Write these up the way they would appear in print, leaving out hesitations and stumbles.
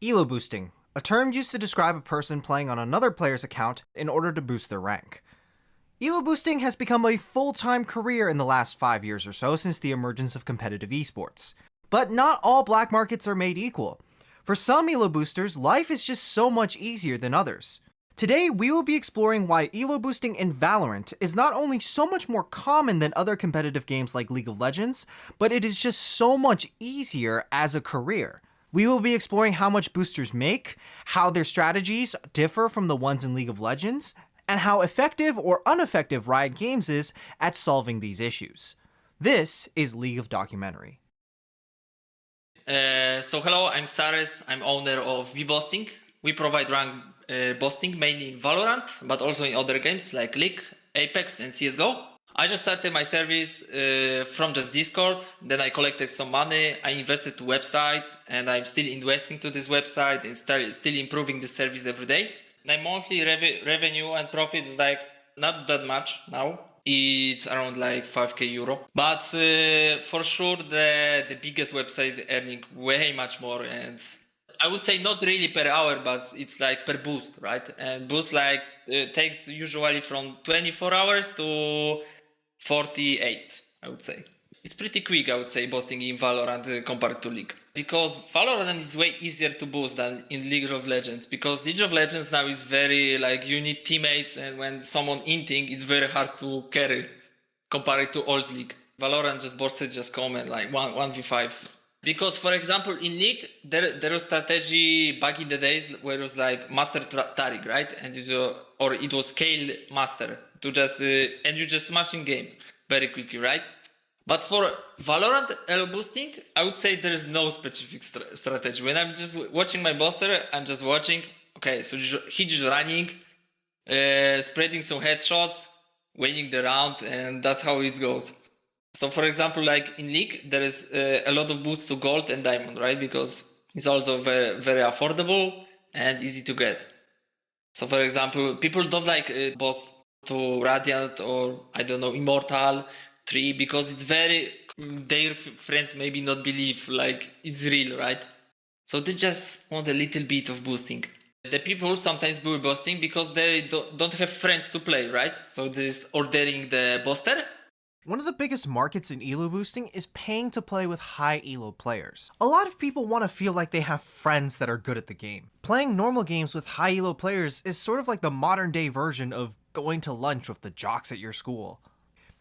Elo-Boosting, a term used to describe a person playing on another player's account in order to boost their rank. Elo-Boosting has become a full-time career in the last 5 years or so since the emergence of competitive esports. But not all black markets are made equal. For some Elo-Boosters, life is just so much easier than others. Today, we will be exploring why Elo-Boosting in Valorant is not only so much more common than other competitive games like League of Legends, but it is just so much easier as a career. We will be exploring how much boosters make, how their strategies differ from the ones in League of Legends, and how effective or ineffective Riot Games is at solving these issues. This is League of Documentary. So hello, I'm Sares. I'm owner of VBoosting. We provide rank boosting mainly in Valorant, but also in other games like League, Apex, and CSGO. I just started my service from just Discord. Then I collected some money. I invested to website, and I'm still investing to this website and still improving the service every day. My monthly revenue and profit is like not that much now. It's around like 5k euro. But for sure the biggest website earning way much more, and I would say not really per hour, but it's like per boost, right? And boost like takes usually from 24 hours to 48, I would say. It's pretty quick, I would say, boosting in Valorant compared to League. Because Valorant is way easier to boost than in League of Legends. Because League of Legends now is very, like, you need teammates, and when someone inting, it's very hard to carry compared to old League. Valorant just boosted, just come and like 1v5. Because, for example, in League, there was strategy back in the days where it was like Master Taric, right? And it was Scale Master to just, and you just smash in game very quickly, right? But for Valorant Elo-Boosting, I would say there is no specific strategy. When I'm just watching my booster, I'm just watching, okay, so he's just running, spreading some headshots, winning the round, and that's how it goes. So for example, like in League, there is a lot of boosts to Gold and Diamond, right? Because it's also very, very affordable and easy to get. So for example, people don't like boss to Radiant or, I don't know, Immortal 3, because it's very, their friends maybe not believe like it's real, right? So they just want a little bit of boosting. The people sometimes do boosting because they don't have friends to play, right? So there's ordering the booster. One of the biggest markets in Elo-Boosting is paying to play with high Elo players. A lot of people want to feel like they have friends that are good at the game. Playing normal games with high Elo players is sort of like the modern day version of going to lunch with the jocks at your school.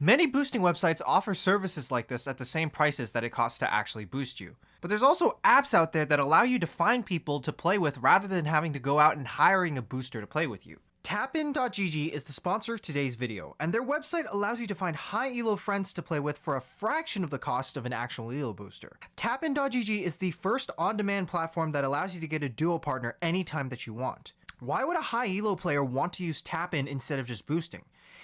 Many boosting websites offer services like this at the same prices that it costs to actually boost you. But there's also apps out there that allow you to find people to play with rather than having to go out and hiring a booster to play with you. Tapin.gg is the sponsor of today's video, and their website allows you to find high Elo friends to play with for a fraction of the cost of an actual Elo booster. Tapin.gg is the first on-demand platform that allows you to get a duo partner anytime that you want. Why would a high Elo player want to use Tapin instead of just boosting?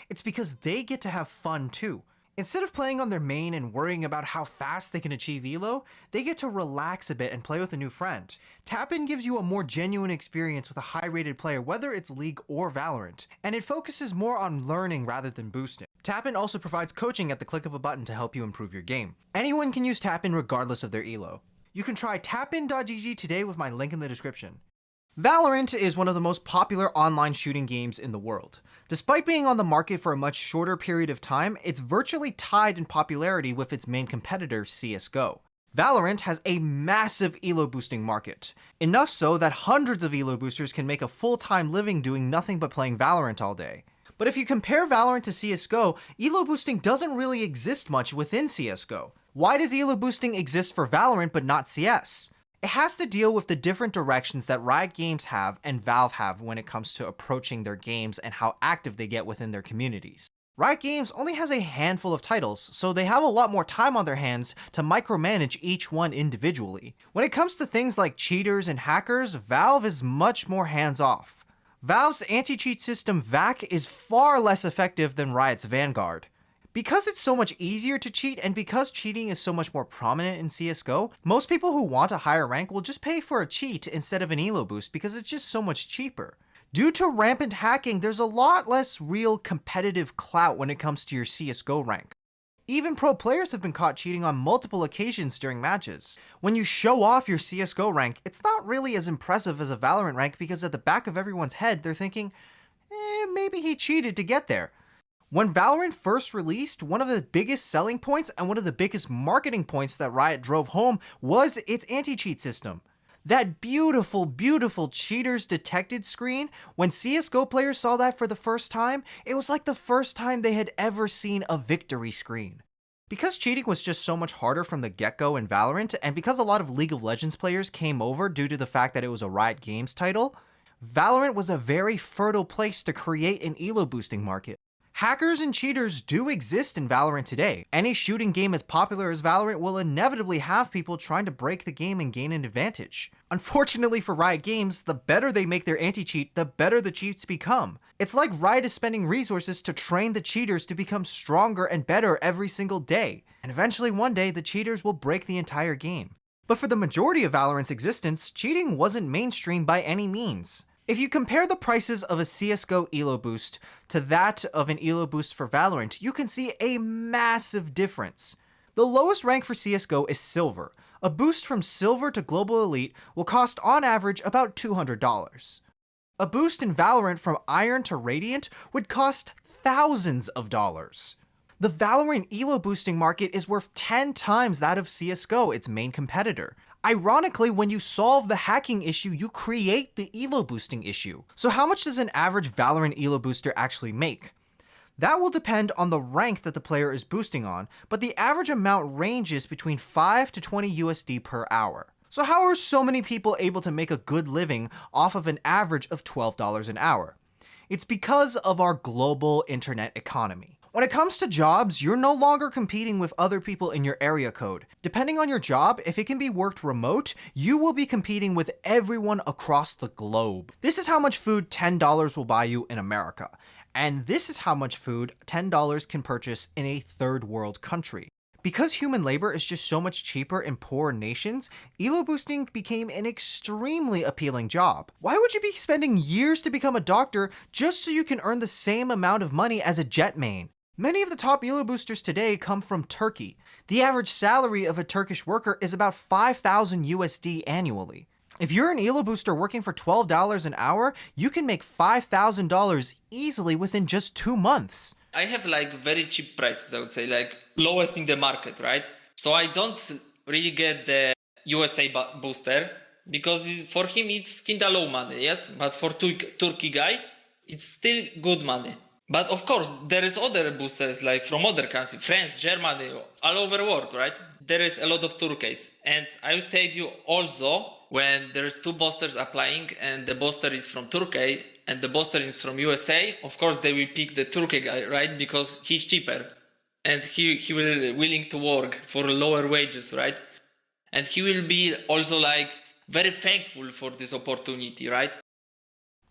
It's because they get to have fun too. Instead of playing on their main and worrying about how fast they can achieve Elo, they get to relax a bit and play with a new friend. Tapin gives you a more genuine experience with a high-rated player, whether it's League or Valorant, and it focuses more on learning rather than boosting. Tapin also provides coaching at the click of a button to help you improve your game. Anyone can use Tapin regardless of their Elo. You can try tapin.gg today with my link in the description. Valorant is one of the most popular online shooting games in the world. Despite being on the market for a much shorter period of time, it's virtually tied in popularity with its main competitor, CSGO. Valorant has a massive Elo-Boosting market, enough so that hundreds of Elo-Boosters can make a full-time living doing nothing but playing Valorant all day. But if you compare Valorant to CSGO, Elo-Boosting doesn't really exist much within CSGO. Why does Elo-Boosting exist for Valorant but not CS? It has to deal with the different directions that Riot Games have and Valve have when it comes to approaching their games and how active they get within their communities. Riot Games only has a handful of titles, so they have a lot more time on their hands to micromanage each one individually. When it comes to things like cheaters and hackers, Valve is much more hands-off. Valve's anti-cheat system VAC is far less effective than Riot's Vanguard. Because it's so much easier to cheat, and because cheating is so much more prominent in CSGO, most people who want a higher rank will just pay for a cheat instead of an Elo boost because it's just so much cheaper. Due to rampant hacking, there's a lot less real competitive clout when it comes to your CSGO rank. Even pro players have been caught cheating on multiple occasions during matches. When you show off your CSGO rank, it's not really as impressive as a Valorant rank because at the back of everyone's head, they're thinking, maybe he cheated to get there. When Valorant first released, one of the biggest selling points and one of the biggest marketing points that Riot drove home was its anti-cheat system. That beautiful, beautiful cheaters detected screen, when CSGO players saw that for the first time, it was like the first time they had ever seen a victory screen. Because cheating was just so much harder from the get-go in Valorant, and because a lot of League of Legends players came over due to the fact that it was a Riot Games title, Valorant was a very fertile place to create an elo-boosting market. Hackers and cheaters do exist in Valorant today. Any shooting game as popular as Valorant will inevitably have people trying to break the game and gain an advantage. Unfortunately for Riot Games, the better they make their anti-cheat, the better the cheats become. It's like Riot is spending resources to train the cheaters to become stronger and better every single day. And eventually one day, the cheaters will break the entire game. But for the majority of Valorant's existence, cheating wasn't mainstream by any means. If you compare the prices of a CSGO Elo boost to that of an Elo boost for Valorant, you can see a massive difference. The lowest rank for CSGO is Silver. A boost from Silver to Global Elite will cost on average about $200. A boost in Valorant from Iron to Radiant would cost thousands of dollars. The Valorant Elo-Boosting market is worth 10 times that of CSGO, its main competitor. Ironically, when you solve the hacking issue, you create the elo-boosting issue. So how much does an average Valorant elo-booster actually make? That will depend on the rank that the player is boosting on, but the average amount ranges between 5 to 20 USD per hour. So how are so many people able to make a good living off of an average of $12 an hour? It's because of our global internet economy. When it comes to jobs, you're no longer competing with other people in your area code. Depending on your job, if it can be worked remote, you will be competing with everyone across the globe. This is how much food $10 will buy you in America. And this is how much food $10 can purchase in a third world country. Because human labor is just so much cheaper in poor nations, elo boosting became an extremely appealing job. Why would you be spending years to become a doctor just so you can earn the same amount of money as a Jett main? Many of the top elo boosters today come from Turkey. The average salary of a Turkish worker is about 5,000 USD annually. If you're an elo booster working for $12 an hour, you can make $5,000 easily within just 2 months. I have like very cheap prices, I would say, like lowest in the market, right? So I don't really get the USA booster because for him it's kinda low money, yes? But for Turkey guy, it's still good money. But of course, there is other boosters like from other countries, France, Germany, all over the world, right? There is a lot of Turkeys. And I will say to you also, when there is 2 boosters applying and the booster is from Turkey and the booster is from USA, of course they will pick the Turkey guy, right? Because he's cheaper and he will willing to work for lower wages, right? And he will be also like very thankful for this opportunity, right?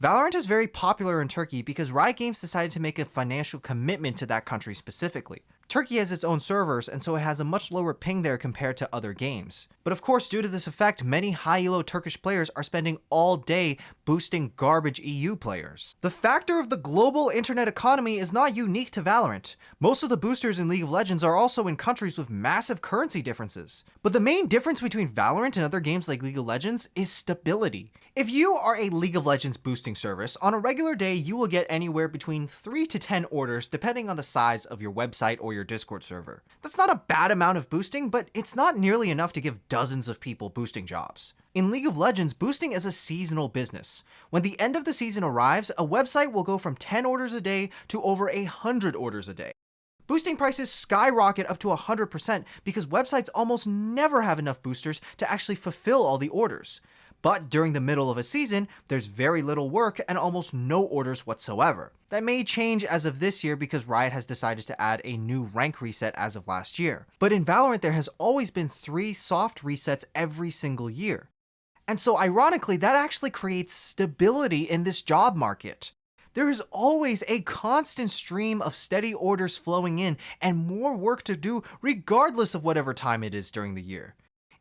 Valorant is very popular in Turkey because Riot Games decided to make a financial commitment to that country specifically. Turkey has its own servers, and so it has a much lower ping there compared to other games. But of course, due to this effect, many high elo Turkish players are spending all day boosting garbage EU players. The factor of the global internet economy is not unique to Valorant. Most of the boosters in League of Legends are also in countries with massive currency differences. But the main difference between Valorant and other games like League of Legends is stability. If you are a League of Legends boosting service, on a regular day you will get anywhere between 3 to 10 orders depending on the size of your website or your Discord server. That's not a bad amount of boosting, but it's not nearly enough to give dozens of people boosting jobs. In League of Legends, boosting is a seasonal business. When the end of the season arrives, a website will go from 10 orders a day to over 100 orders a day. Boosting prices skyrocket up to 100% because websites almost never have enough boosters to actually fulfill all the orders. But during the middle of a season, there's very little work and almost no orders whatsoever. That may change as of this year because Riot has decided to add a new rank reset as of last year. But in Valorant, there has always been 3 soft resets every single year. And so ironically, that actually creates stability in this job market. There is always a constant stream of steady orders flowing in and more work to do regardless of whatever time it is during the year.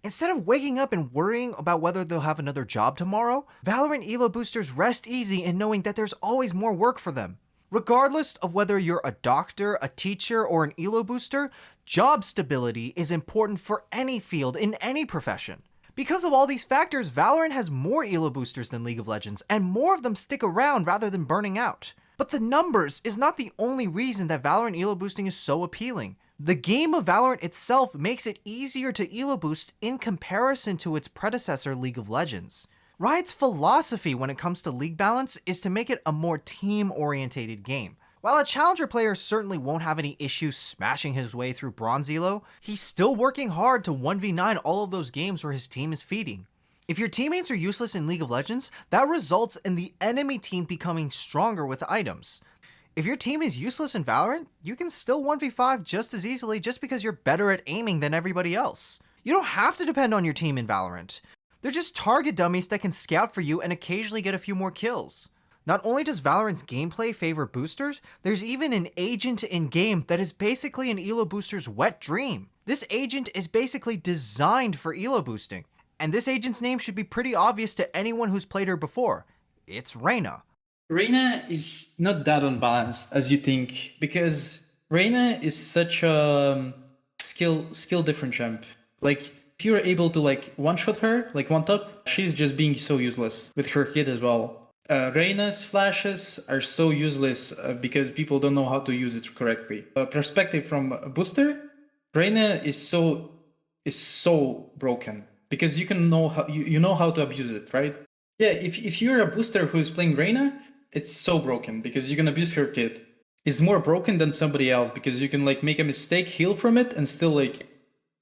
Instead of waking up and worrying about whether they'll have another job tomorrow, Valorant Elo boosters rest easy in knowing that there's always more work for them. Regardless of whether you're a doctor, a teacher, or an Elo booster, job stability is important for any field in any profession. Because of all these factors, Valorant has more Elo boosters than League of Legends, and more of them stick around rather than burning out. But the numbers is not the only reason that Valorant Elo boosting is so appealing. The game of Valorant itself makes it easier to Elo boost in comparison to its predecessor League of Legends. Riot's philosophy when it comes to league balance is to make it a more team-orientated game. While a challenger player certainly won't have any issues smashing his way through Bronze Elo, he's still working hard to 1v9 all of those games where his team is feeding. If your teammates are useless in League of Legends, that results in the enemy team becoming stronger with items. If your team is useless in Valorant, you can still 1v5 just as easily just because you're better at aiming than everybody else. You don't have to depend on your team in Valorant. They're just target dummies that can scout for you and occasionally get a few more kills. Not only does Valorant's gameplay favor boosters, there's even an agent in-game that is basically an Elo booster's wet dream. This agent is basically designed for Elo boosting, and this agent's name should be pretty obvious to anyone who's played her before. It's Reyna. Reyna is not that unbalanced as you think, because Reyna is such a skill different champ. Like, if you're able to like one-shot her, like one-tap, she's just being so useless with her kit as well. Reyna's flashes are so useless because people don't know how to use it correctly. Perspective from a booster, Reyna is so broken because you know how to abuse it, right? Yeah, if you're a booster who's playing Reyna, it's so broken because you can abuse her kit. It's more broken than somebody else because you can like make a mistake, heal from it, and still like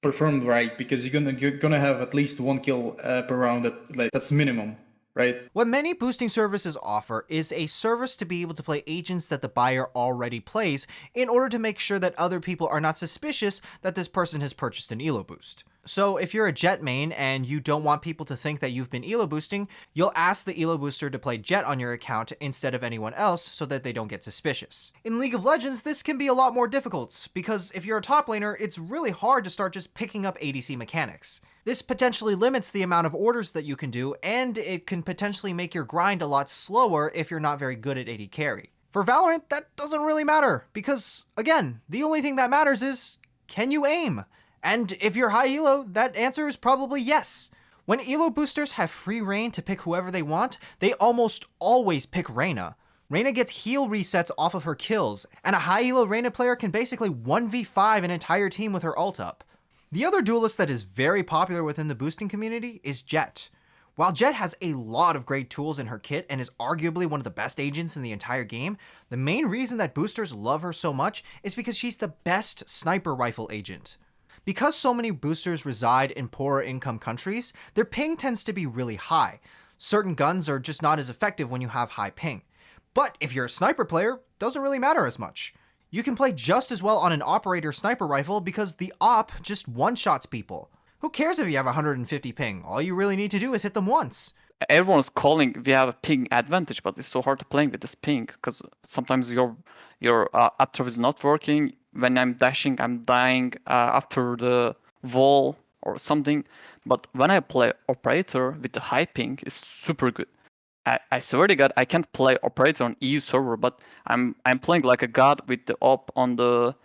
perform right because you're gonna have at least one kill per round. That's minimum. Right. What many boosting services offer is a service to be able to play agents that the buyer already plays in order to make sure that other people are not suspicious that this person has purchased an Elo boost. So if you're a Jett main and you don't want people to think that you've been Elo boosting, you'll ask the Elo booster to play Jett on your account instead of anyone else so that they don't get suspicious. In League of Legends, this can be a lot more difficult because if you're a top laner, it's really hard to start just picking up ADC mechanics. This potentially limits the amount of orders that you can do, and it can potentially make your grind a lot slower if you're not very good at AD carry. For Valorant, that doesn't really matter, because, again, the only thing that matters is, can you aim? And if you're high elo, that answer is probably yes. When elo boosters have free reign to pick whoever they want, they almost always pick Reyna. Reyna gets heal resets off of her kills, and a high elo Reyna player can basically 1v5 an entire team with her ult up. The other duelist that is very popular within the boosting community is Jett. While Jett has a lot of great tools in her kit and is arguably one of the best agents in the entire game, the main reason that boosters love her so much is because she's the best sniper rifle agent. Because so many boosters reside in poorer income countries, their ping tends to be really high. Certain guns are just not as effective when you have high ping. But if you're a sniper player, it doesn't really matter as much. You can play just as well on an operator sniper rifle because the op just one-shots people. Who cares if you have 150 ping? All you really need to do is hit them once. Everyone's calling we have a ping advantage, but it's so hard to play with this ping because sometimes your up throw is not working. When I'm dashing, I'm dying after the wall or something. But when I play operator with the high ping, it's super good. I swear to God, I can't play operator on EU server, but I'm playing like a god with the op on the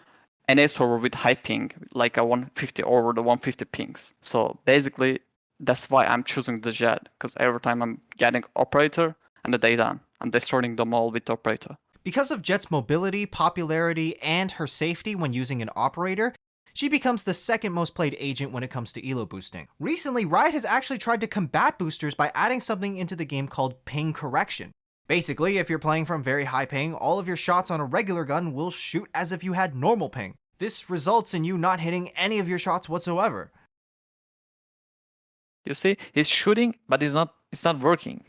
NA server with high ping, like a 150 over the 150 pings. So basically, that's why I'm choosing the Jett, because every time I'm getting operator and the data, I'm destroying them all with the operator. Because of Jett's mobility, popularity, and her safety when using an operator, she becomes the second most played agent when it comes to elo boosting. Recently, Riot has actually tried to combat boosters by adding something into the game called ping correction. Basically, if you're playing from very high ping, all of your shots on a regular gun will shoot as if you had normal ping. This results in you not hitting any of your shots whatsoever. You see, he's shooting, but it's not working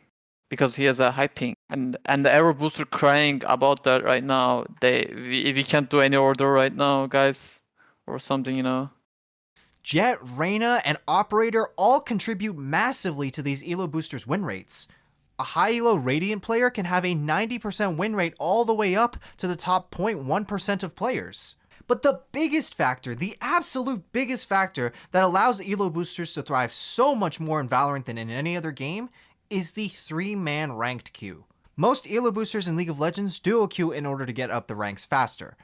because he has a high ping. And the Elo booster crying about that right now. We can't do any order right now, guys. Or something, you know. Jett, Reyna, and Operator all contribute massively to these elo boosters' win rates. A high elo Radiant player can have a 90% win rate all the way up to the top 0.1% of players. But the biggest factor, the absolute biggest factor that allows elo boosters to thrive so much more in Valorant than in any other game is the 3-man ranked queue. Most Elo boosters in League of Legends duo queue in order to get up the ranks faster.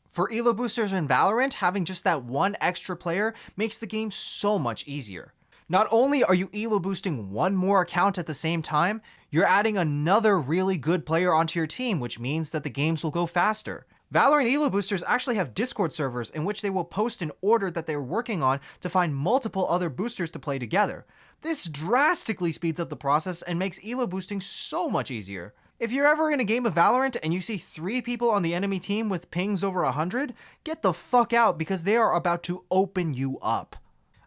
For Elo boosters in Valorant, having just that one extra player makes the game so much easier. Not only are you Elo boosting one more account at the same time, you're adding another really good player onto your team, which means that the games will go faster. Valorant Elo boosters actually have Discord servers in which they will post an order that they're working on to find multiple other boosters to play together. This drastically speeds up the process and makes Elo boosting so much easier. If you're ever in a game of Valorant and you see 3 people on the enemy team with pings over 100, get the fuck out because they are about to open you up.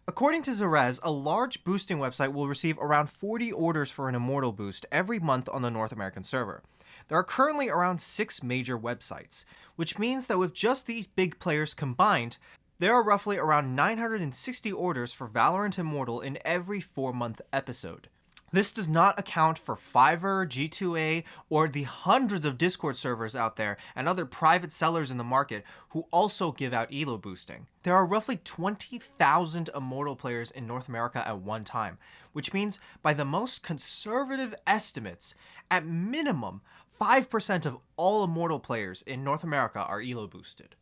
According to Zerez, a large boosting website will receive around 40 orders for an Immortal boost every month on the North American server. There are currently around 6 major websites, which means that with just these big players combined, there are roughly around 960 orders for Valorant Immortal in every 4-month episode. This does not account for Fiverr, G2A, or the hundreds of Discord servers out there and other private sellers in the market who also give out Elo boosting. There are roughly 20,000 Immortal players in North America at one time, which means by the most conservative estimates, at minimum, 5% of all Immortal players in North America are Elo boosted.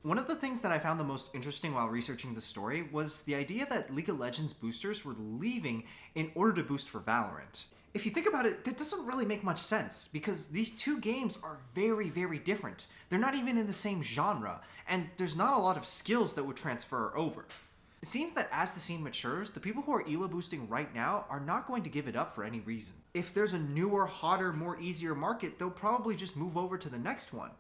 One of the things that I found the most interesting while researching the story was the idea that League of Legends boosters were leaving in order to boost for Valorant. If you think about it, that doesn't really make much sense because these two games are very, very different. They're not even in the same genre, and there's not a lot of skills that would transfer over. It seems that as the scene matures, the people who are Elo boosting right now are not going to give it up for any reason. If there's a newer, hotter, more easier market, they'll probably just move over to the next one.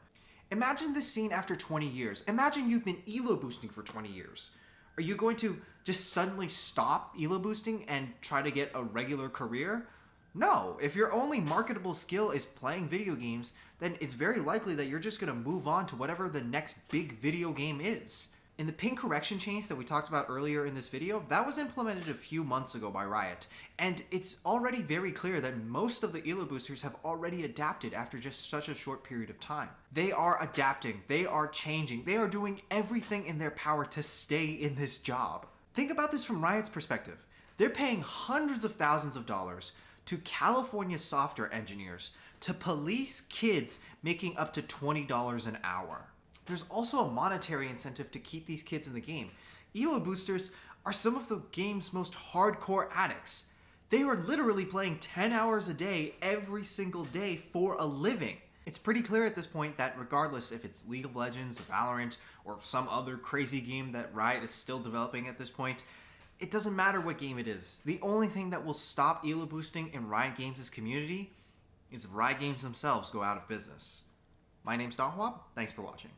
Imagine this scene after 20 years. Imagine you've been Elo boosting for 20 years. Are you going to just suddenly stop Elo boosting and try to get a regular career? No. If your only marketable skill is playing video games, then it's very likely that you're just going to move on to whatever the next big video game is. In the ping correction change that we talked about earlier in this video, that was implemented a few months ago by Riot, and it's already very clear that most of the Elo boosters have already adapted after just such a short period of time. They are adapting, they are changing, they are doing everything in their power to stay in this job. Think about this from Riot's perspective. They're paying hundreds of thousands of dollars to California software engineers to police kids making up to $20 an hour. There's also a monetary incentive to keep these kids in the game. Elo boosters are some of the game's most hardcore addicts. They are literally playing 10 hours a day every single day for a living. It's pretty clear at this point that regardless if it's League of Legends, Valorant, or some other crazy game that Riot is still developing at this point, it doesn't matter what game it is. The only thing that will stop Elo boosting in Riot Games' community is if Riot Games themselves go out of business. My name's Donghua. Thanks for watching.